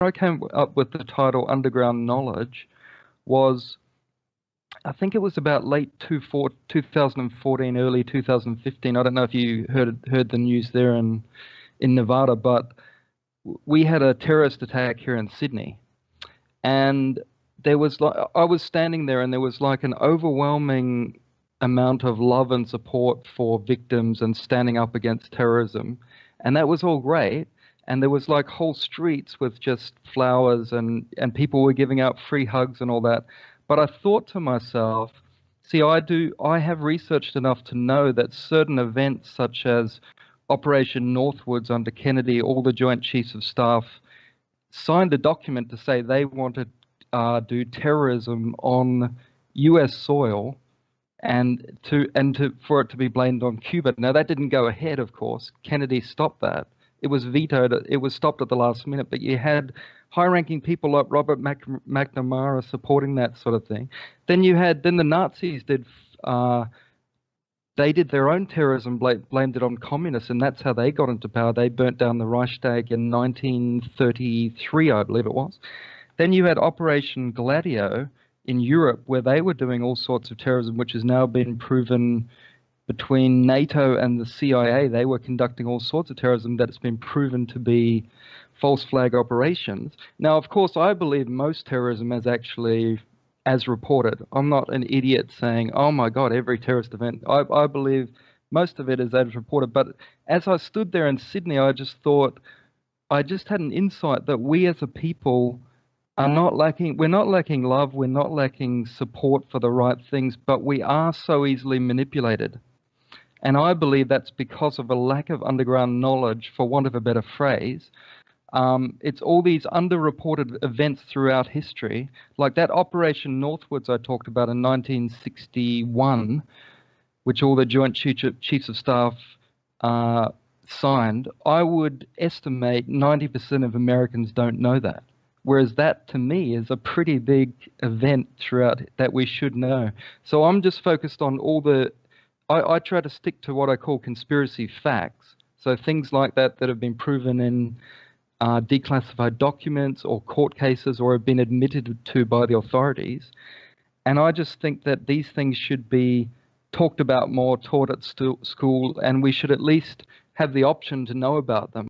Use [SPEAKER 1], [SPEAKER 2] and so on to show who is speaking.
[SPEAKER 1] I came up with the title Underground Knowledge was, I think it was about late 2014, early 2015. I don't know if you heard the news there in Nevada, but we had a terrorist attack here in Sydney, and there was like I was standing there, and there was like an overwhelming amount of love and support for victims and standing up against terrorism, and that was all great. And there was like whole streets with just flowers, and people were giving out free hugs and all that. But I thought to myself, see, I have researched enough to know that certain events such as Operation Northwoods under Kennedy, all the Joint Chiefs of Staff signed a document to say they wanted do terrorism on U.S. soil, and for it to be blamed on Cuba. Now that didn't go ahead, of course. Kennedy stopped that. It was vetoed. It was stopped at the last minute. But you had high-ranking people like Robert McNamara supporting that sort of thing. Then the Nazis did. They did their own terrorism, blamed it on communists, and that's how they got into power. They burnt down the Reichstag in 1933, I believe it was. Then you had Operation Gladio in Europe, where they were doing all sorts of terrorism, which has now been proven between NATO and the CIA. They were conducting all sorts of terrorism that has been proven to be false flag operations. Now, of course, I believe most terrorism is actually as reported. I'm not an idiot saying, oh my God, every terrorist event. I believe most of it is as reported. But as I stood there in Sydney, I just thought, I just had an insight that we as a people are not lacking, we're not lacking love, we're not lacking support for the right things, but we are so easily manipulated. And I believe that's because of a lack of underground knowledge, for want of a better phrase. It's all these underreported events throughout history, like that Operation Northwoods I talked about in 1961, which all the Joint Chiefs of Staff signed. I would estimate 90% of Americans don't know that. Whereas that, to me, is a pretty big event throughout that we should know. So I'm just focused on all the... I try to stick to what I call conspiracy facts. So things like that have been proven in declassified documents or court cases, or have been admitted to by the authorities. And I just think that these things should be talked about more, taught at school, and we should at least have the option to know about them.